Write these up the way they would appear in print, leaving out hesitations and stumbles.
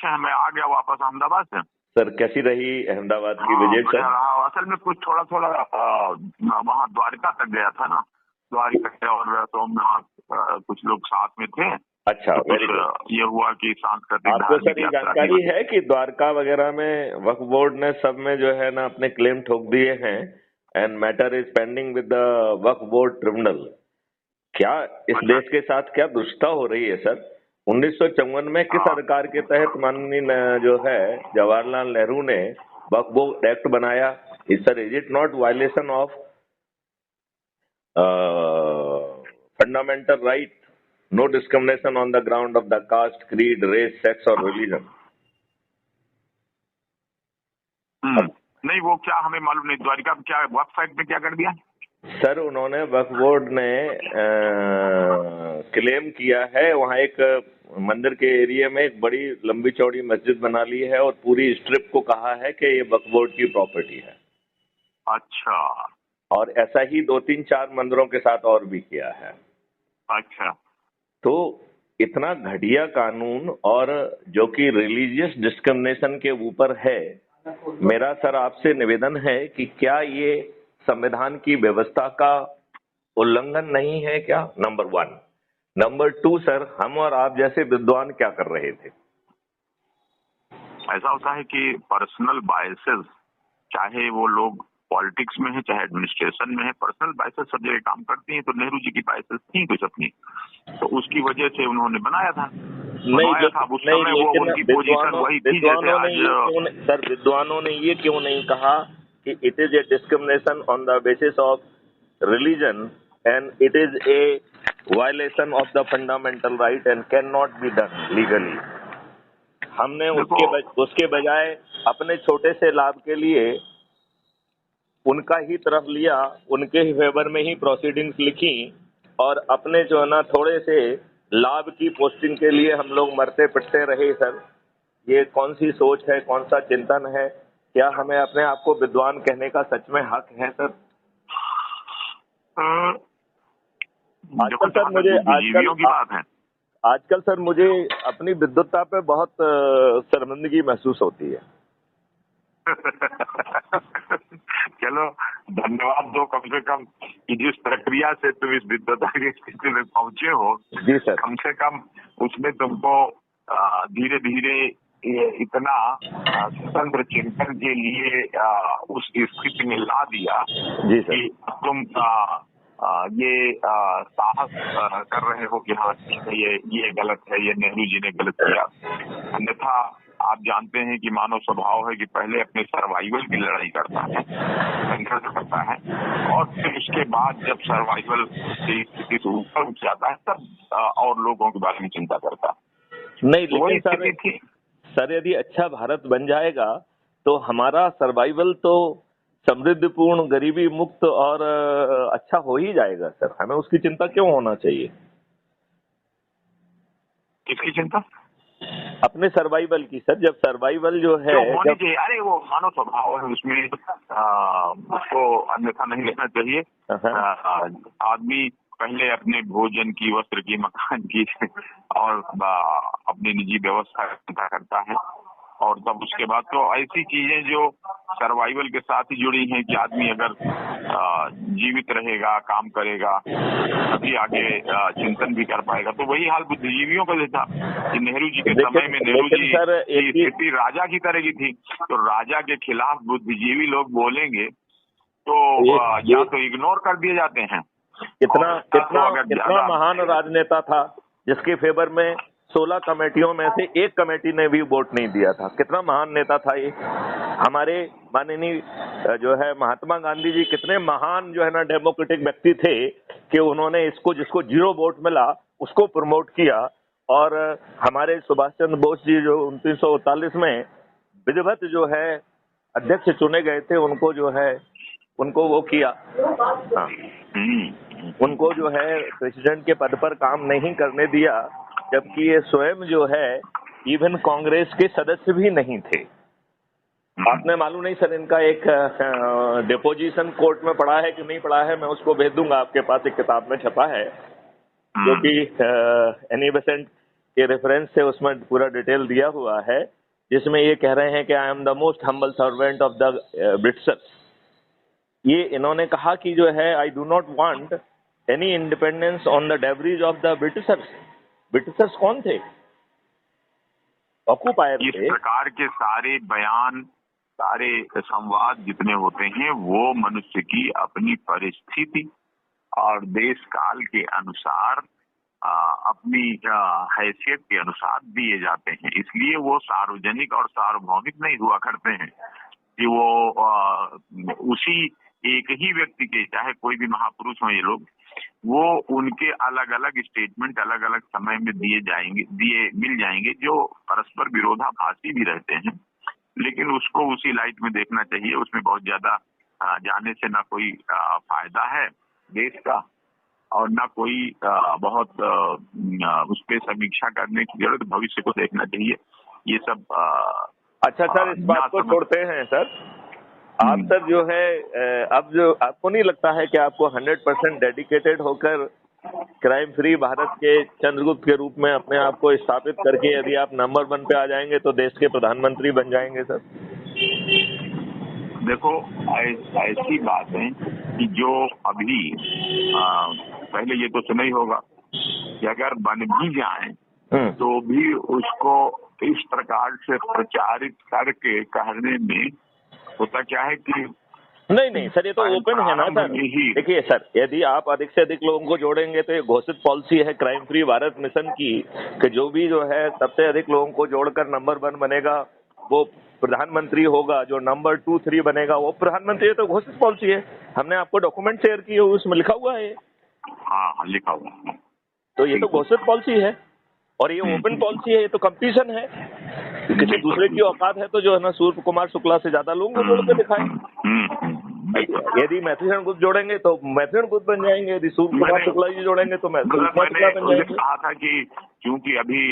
अच्छे हैं। मैं आ गया वापस अहमदाबाद से। सर कैसी रही अहमदाबाद की विजिट सर? असल में कुछ थोड़ा थोड़ा वहाँ द्वारका तक गया था ना, द्वारका और सोमनाथ कुछ लोग साथ में थे। अच्छा, वेरी गुड। ये हुआ कि सांस्कृतिक आपको सर ये जानकारी है कि द्वारका वगैरह में वक्फ बोर्ड ने सब में जो है ना अपने क्लेम ठोक दिए हैं and matter is pending with the Waqf board tribunal. क्या इस देश के साथ क्या दुष्टता हो रही है सर? 1954 में किस सरकार के तहत माननीय जो है जवाहरलाल नेहरू ने वक्फ बोर्ड एक्ट बनाया? Sir is it not violation of fundamental right? No discrimination on the ground of the caste, creed, race, sex or religion. नहीं वो क्या हमें मालूम नहीं। द्वारिका क्या वेबसाइट पे क्या कर दिया सर? उन्होंने वक्फ बोर्ड ने क्लेम किया है वहाँ एक मंदिर के एरिया में एक बड़ी लंबी चौड़ी मस्जिद बना ली है और पूरी स्ट्रिप को कहा है कि ये वक्फ बोर्ड की प्रॉपर्टी है। अच्छा। और ऐसा ही 2-3-4 मंदिरों के साथ और भी किया है। अच्छा। तो इतना घटिया कानून और जो कि रिलीजियस डिस्क्रिमिनेशन के ऊपर है, मेरा सर आपसे निवेदन है कि क्या ये संविधान की व्यवस्था का उल्लंघन नहीं है क्या? नंबर 1। नंबर 2 सर, हम और आप जैसे विद्वान क्या कर रहे थे? ऐसा होता है कि पर्सनल बायसेस, चाहे वो लोग पॉलिटिक्स में है चाहे एडमिनिस्ट्रेशन में है, पर्सनल बायसेस सब जगह काम करती हैं। तो नेहरू जी की बायसेस थी कुछ अपनी, तो उसकी वजह से उन्होंने बनाया था। उस समय वो उनकी पोजीशन वही थी जैसे आज। सर विद्वानों ने ये क्यों नहीं कहा कि it is a discrimination on the basis of religion and it is a violation of the fundamental right and can not be done legally? हमने उसके बजाय अपने छोटे से लाभ के लिए उनका ही तरफ लिया, उनके ही फेवर में ही प्रोसीडिंग्स लिखी और अपने जो है ना थोड़े से लाभ की पोस्टिंग के लिए हम लोग मरते पिटते रहे। सर ये कौन सी सोच है, कौन सा चिंतन है? क्या हमें अपने आप को विद्वान कहने का सच में हक है सर? आजकल सर मुझे अपनी विद्वत्ता पे बहुत शर्मिंदगी महसूस होती है। चलो धन्यवाद दो कम से कम कि जिस प्रक्रिया से तुम इस विद्वता की स्थिति में पहुंचे हो। जी सर। कम से कम उसमें तुमको धीरे धीरे इतना स्वतंत्र चिंतन के लिए उस स्थिति में ला दिया। जी सर। कि तुम ये साहस कर रहे हो कि हाँ ये गलत है, ये नेहरू जी ने गलत किया। अन्यथा आप जानते हैं कि मानव स्वभाव है कि पहले अपने सर्वाइवल की लड़ाई करता है, संघर्ष करता है, और फिर उसके बाद जब सर्वाइवल की स्थिति से ऊपर उठ जाता है तब और लोगों के बारे में चिंता करता है। नहीं लेकिन सर यदि अच्छा भारत बन जाएगा तो हमारा सर्वाइवल तो समृद्धिपूर्ण, गरीबी मुक्त और अच्छा हो ही जाएगा सर। हमें उसकी चिंता क्यों होना चाहिए? किसकी चिंता? अपने सर्वाइवल की सर। जब सर्वाइवल जो है होनी चाहिए। अरे वो मानव स्वभाव है, उसमें उसको अन्यथा नहीं लेना चाहिए। आदमी पहले अपने भोजन की, वस्त्र की, मकान की और अपनी निजी व्यवस्था चिंता करता है, और तब उसके बाद तो ऐसी चीजें जो सर्वाइवल के साथ ही जुड़ी हैं कि आदमी अगर जीवित रहेगा, काम करेगा, तभी आगे चिंतन भी कर पाएगा। तो वही हाल बुद्धिजीवियों का था कि नेहरू जी के समय में नेहरू जी की स्थिति राजा की तरह की थी। तो राजा के खिलाफ बुद्धिजीवी लोग बोलेंगे तो या तो इग्नोर कर दिए जाते हैं। कितना महान राजनेता था जिसके फेवर में 16 कमेटियों में से एक कमेटी ने भी वोट नहीं दिया था। कितना महान नेता था ये। हमारे माननीय जो है महात्मा गांधी जी कितने महान जो है ना डेमोक्रेटिक व्यक्ति थे कि उन्होंने जिसको 0 वोट मिला उसको प्रमोट किया। और हमारे सुभाष चंद्र बोस जी जो 1939 में विधिवत जो है अध्यक्ष चुने गए थे, उनको वो किया। हाँ, उनको जो है प्रेसिडेंट के पद पर काम नहीं करने दिया, जबकि ये स्वयं जो है इवन कांग्रेस के सदस्य भी नहीं थे। आपने मालूम नहीं सर इनका एक डिपोजिशन कोर्ट में पढ़ा है कि नहीं पढ़ा है, मैं उसको भेज दूंगा आपके पास। एक किताब में छपा है जो कि एनी बेसेंट के रेफरेंस से उसमें पूरा डिटेल दिया हुआ है, जिसमें ये कह रहे हैं कि I am the most humble servant of the britishers. ये इन्होंने कहा कि जो है I do not want any independence on the debris of the britishers. Britishers कौन थे? ऑक्यूपायर इस थे। प्रकार के सारे बयान, सारे संवाद जितने होते हैं वो मनुष्य की अपनी परिस्थिति और देश काल के अनुसार अपनी हैसियत के अनुसार दिए जाते हैं। इसलिए वो सार्वजनिक और सार्वभौमिक नहीं हुआ करते हैं कि वो उसी एक ही व्यक्ति के, चाहे कोई भी महापुरुष हो ये लोग, वो उनके अलग अलग स्टेटमेंट अलग अलग समय में मिल जाएंगे जो परस्पर विरोधाभासी भी रहते हैं, लेकिन उसको उसी लाइट में देखना चाहिए। उसमें बहुत ज्यादा जाने से ना कोई फायदा है देश का और ना कोई बहुत उस पर समीक्षा करने की जरूरत। भविष्य को देखना चाहिए। ये सब अच्छा सर, इस बात को छोड़ते हैं सर। आप सर जो है अब जो आपको नहीं लगता है कि आपको 100% डेडिकेटेड होकर क्राइम फ्री भारत के चंद्रगुप्त के रूप में अपने आप को स्थापित करके यदि आप नंबर 1 पे आ जाएंगे तो देश के प्रधानमंत्री बन जाएंगे सर? देखो, ऐसी बात है कि जो अभी पहले ये तो सुना ही होगा कि अगर बन भी जाए तो भी उसको इस प्रकार से प्रचारित करके कहने में होता क्या है कि नहीं सर, ये तो ओपन है ना सर। देखिए सर, यदि आप अधिक से अधिक लोगों को जोड़ेंगे तो ये घोषित पॉलिसी है क्राइम फ्री भारत मिशन की कि जो भी जो है सबसे अधिक लोगों को जोड़कर नंबर 1 बनेगा वो प्रधानमंत्री होगा, जो नंबर 2, 3 बनेगा वो प्रधानमंत्री। है तो घोषित पॉलिसी है, हमने आपको डॉक्यूमेंट शेयर किए, उसमें लिखा हुआ है। हाँ, लिखा हुआ है। तो ये तो घोषित पॉलिसी है और ये ओपन पॉलिसी है, ये तो कंपटीशन है। किसी दूसरे की औकात है तो जो है ना सूर्य कुमार शुक्ला से ज्यादा लोगों को जोड़ के दिखाएं। यदि मैथिली गुप्त जोड़ेंगे तो मैथिली गुप्त बन जाएंगे, यदि सूर्य कुमार शुक्ला जी जोड़ेंगे तो मैथिली शुक्ला बन जाएंगे। कहा था कि क्योंकि अभी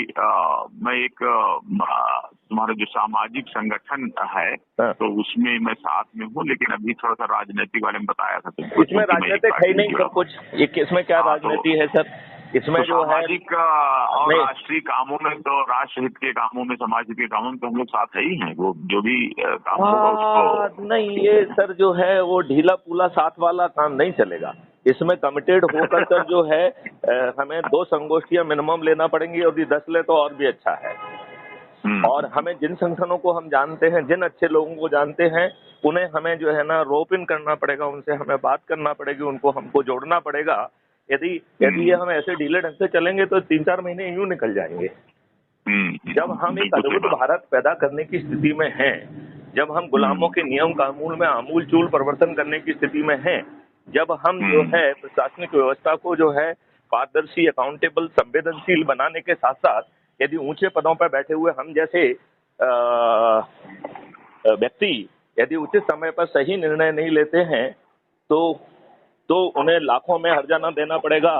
मैं एक तुम्हारा जो सामाजिक संगठन है तो उसमें मैं साथ में हूँ, लेकिन अभी थोड़ा सा राजनीतिक वाले में बताया था। तो इसमें राजनीतिक है ही नहीं सब कुछ, इसमें क्या राजनीति है सर? इसमें तो जो है सामाजिक और राष्ट्रीय कामों में तो राष्ट्र हित के कामों में, समाज हित के कामों में तो हम लोग साथ ही हैं। वो जो भी काम होगा उसको नहीं, ये सर जो है वो ढीला पूला साथ वाला काम नहीं चलेगा। इसमें कमिटेड होकर सर जो है हमें 2 संगोष्ठियां मिनिमम लेना पड़ेंगी और यदि 10 ले तो और भी अच्छा है। और हमें जिन संगठनों को हम जानते हैं, जिन अच्छे लोगों को जानते हैं, उन्हें हमें जो है ना रोप इन करना पड़ेगा, उनसे हमें बात करना पड़ेगी, उनको हमको जोड़ना पड़ेगा। यदि ये हम ऐसे ढीले ढंग से चलेंगे तो 3-4 महीने यूं निकल जाएंगे। जब हम एक अद्भुत भारत पैदा करने की स्थिति में हैं, जब हम गुलामों के नियम कानून में आमूल चूल परिवर्तन करने की स्थिति में हैं, जब हम जो है प्रशासनिक व्यवस्था को जो है पारदर्शी, अकाउंटेबल, संवेदनशील बनाने के साथ साथ यदि ऊंचे पदों पर बैठे हुए हम जैसे व्यक्ति यदि उचित समय पर सही निर्णय नहीं लेते हैं तो उन्हें लाखों में हर्जाना देना पड़ेगा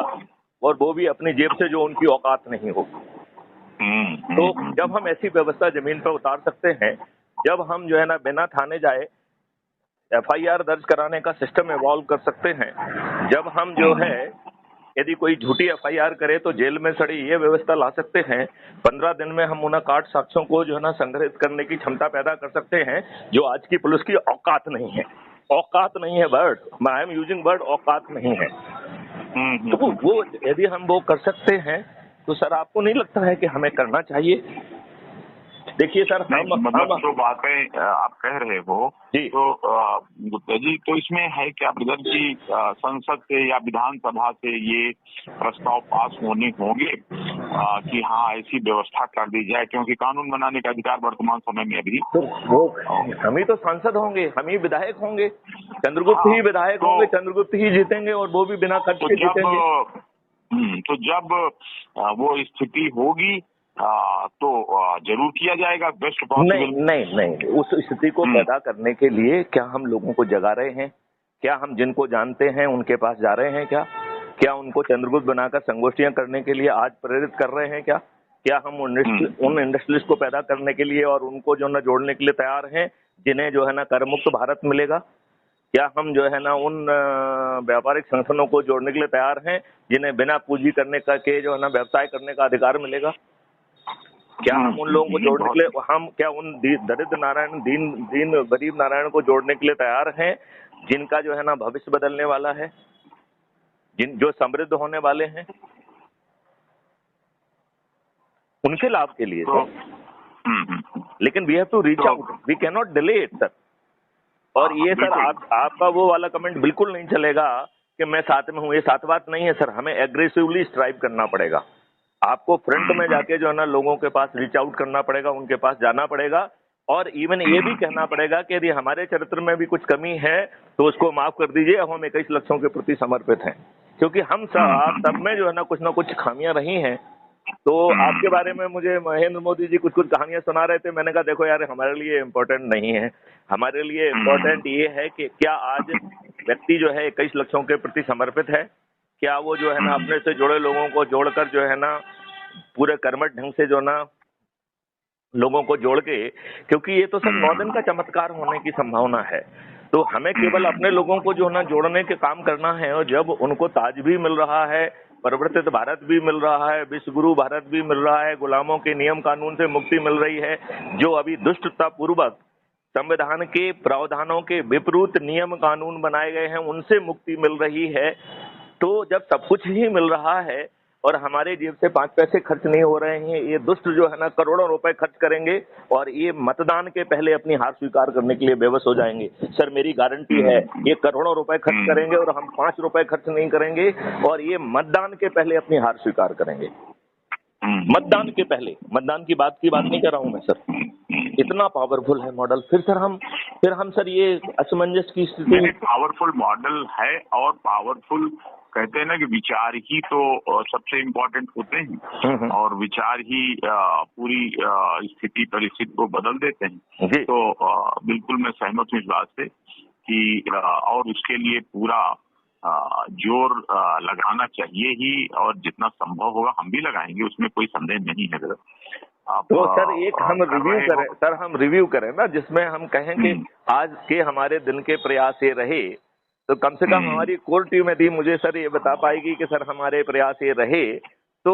और वो भी अपनी जेब से जो उनकी औकात नहीं होगी। तो जब हम ऐसी व्यवस्था जमीन पर उतार सकते हैं, जब हम जो है ना बिना थाने जाए FIR दर्ज कराने का सिस्टम इवॉल्व कर सकते हैं, जब हम जो है यदि कोई झूठी FIR करे तो जेल में सड़ी ये व्यवस्था ला सकते हैं, 15 दिन में हम उन काट साक्ष्यों को जो है ना संग्रहित करने की क्षमता पैदा कर सकते हैं, जो आज की पुलिस की औकात नहीं है। औकात नहीं है word, I am using word, औकात नहीं है। तो वो यदि हम वो कर सकते हैं तो सर आपको नहीं लगता है कि हमें करना चाहिए? देखिए सर, मतलब जो बातें आप कह रहे हो तो गुप्ता जी, तो इसमें है क्या प्रधान की संसद से या विधानसभा से ये प्रस्ताव पास होने होंगे कि हाँ ऐसी व्यवस्था कर दी जाए, क्योंकि कानून बनाने का अधिकार वर्तमान समय में अभी तो वो हम ही तो सांसद होंगे, हम ही विधायक होंगे, चंद्रगुप्त ही विधायक होंगे, चंद्रगुप्त ही जीतेंगे और वो भी बिना खर्च के जीतेंगे। तो जब वो स्थिति होगी तो जरूर किया जाएगा बेस्ट पॉसिबल। नहीं, उस स्थिति को पैदा करने के लिए क्या हम लोगों को जगा रहे हैं? क्या हम जिनको जानते हैं उनके पास जा रहे हैं? क्या उनको चंद्रगुप्त बनाकर संगोष्ठियां करने के लिए आज प्रेरित कर रहे हैं? क्या हम उन इंडस्ट्रीज को पैदा करने के लिए और उनको जो है ना जोड़ने के लिए तैयार हैं जिन्हें जो है ना कर मुक्त भारत मिलेगा? क्या हम जो है ना उन व्यापारिक संगठनों को जोड़ने के लिए तैयार हैं जिन्हें बिना पूंजी करने का के जो है ना व्यवसाय करने का अधिकार मिलेगा? क्या हम उन लोगों को जोड़ने के लिए, हम क्या उन दरिद्र नारायण, दीन गरीब नारायण को जोड़ने के लिए तैयार हैं जिनका जो है ना भविष्य बदलने वाला है, जो समृद्ध होने वाले हैं, उनके लाभ के लिए सर। लेकिन we have to reach out, we can not delay it sir. और ये सर आपका वो वाला कमेंट बिल्कुल नहीं चलेगा कि मैं साथ में हूँ, ये साथ बात नहीं है सर। हमें एग्रेसिवली स्ट्राइव करना पड़ेगा, आपको फ्रंट में जाके जो है ना लोगों के पास रीच आउट करना पड़ेगा, उनके पास जाना पड़ेगा, और इवन ये भी कहना पड़ेगा कि यदि हमारे चरित्र में भी कुछ कमी है तो उसको माफ कर दीजिए, हम 21 लक्षों के प्रति समर्पित हैं। क्योंकि हम सब में जो है ना कुछ खामियां रही हैं। तो आपके बारे में मुझे महेंद्र मोदी जी कुछ कहानियां सुना रहे थे, मैंने कहा देखो यार हमारे लिए इम्पोर्टेंट नहीं है, हमारे लिए इम्पोर्टेंट ये है कि क्या आज व्यक्ति जो है 21 लक्षों के प्रति समर्पित है, क्या वो जो है ना अपने से जुड़े लोगों को जोड़कर जो है ना पूरे कर्मठ ढंग से जो ना लोगों को जोड़ के, क्योंकि ये तो सब 9 दिन का चमत्कार होने की संभावना है। तो हमें केवल अपने लोगों को जो ना जोड़ने के काम करना है, और जब उनको ताज भी मिल रहा है, परिवर्तित भारत भी मिल रहा है, विश्व गुरु भारत भी मिल रहा है, गुलामों के नियम कानून से मुक्ति मिल रही है, जो अभी दुष्टता पूर्वक संविधान के प्रावधानों के विपरीत नियम कानून बनाए गए हैं उनसे मुक्ति मिल रही है। तो जब सब कुछ ही मिल रहा है और हमारे जेब से 5 पैसे खर्च नहीं हो रहे हैं, ये दुष्ट जो है ना करोड़ों रुपए खर्च करेंगे और ये मतदान के पहले अपनी हार स्वीकार करने के लिए बेबस हो जाएंगे। सर मेरी गारंटी है, ये करोड़ों रुपए खर्च करेंगे और हम 5 रुपए खर्च नहीं करेंगे, और ये मतदान के पहले अपनी हार स्वीकार करेंगे। मतदान के पहले, मतदान की बात नहीं कर रहा हूं मैं सर। इतना पावरफुल है मॉडल। फिर हम सर ये असमंजस की स्थिति, पावरफुल मॉडल है, और पावरफुल कहते हैं ना कि विचार ही तो सबसे इम्पोर्टेंट होते हैं, और विचार ही पूरी स्थिति परिस्थिति को बदल देते हैं। तो बिल्कुल मैं सहमत हूँ इस बात से कि और उसके लिए पूरा जोर लगाना चाहिए ही, और जितना संभव होगा हम भी लगाएंगे, उसमें कोई संदेह नहीं है। तो सर एक हम रिव्यू करें ना, जिसमें हम कहें कि आज के हमारे दिन के प्रयास ये रहे, तो कम से कम हमारी कोर टीम यदि मुझे सर ये बता पाएगी कि सर हमारे प्रयास ये रहे, तो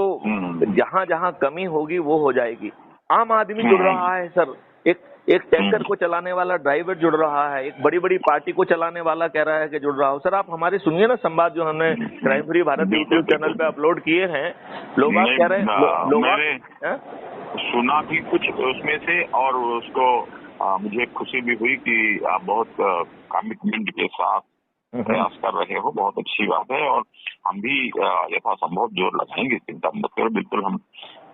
जहां जहां कमी होगी वो हो जाएगी। आम आदमी जुड़ रहा है सर, एक टैंकर को चलाने वाला ड्राइवर जुड़ रहा है, एक बड़ी बड़ी पार्टी को चलाने वाला कह रहा है कि जुड़ रहा हो। सर आप हमारे सुनिए ना संवाद जो हमने crime free Bharat YouTube channel पे अपलोड किए हैं, लोग आप कह रहे हैं, लोग सुना भी कुछ उसमें से, और उसको मुझे खुशी भी हुई कि आप बहुत कमिटमेंट के साथ प्रयास कर रहे हो, बहुत अच्छी बात है। और हम भी यथासंभव जोर लगाएंगे, चिंता मत करो। बिल्कुल हम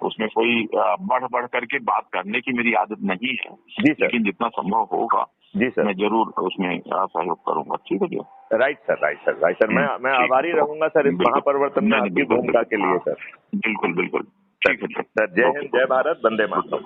उसमें कोई बढ़ करके बात करने की मेरी आदत नहीं है, लेकिन जितना संभव होगा जी सर मैं जरूर उसमें सहयोग करूंगा। ठीक है जी। Right sir. मैं आभारी रहूंगा सर इस महापरिवर्तन में आपकी भूमिका के लिए सर। बिल्कुल। ठीक है सर। जय हिंद, जय भारत, वंदे मातरम।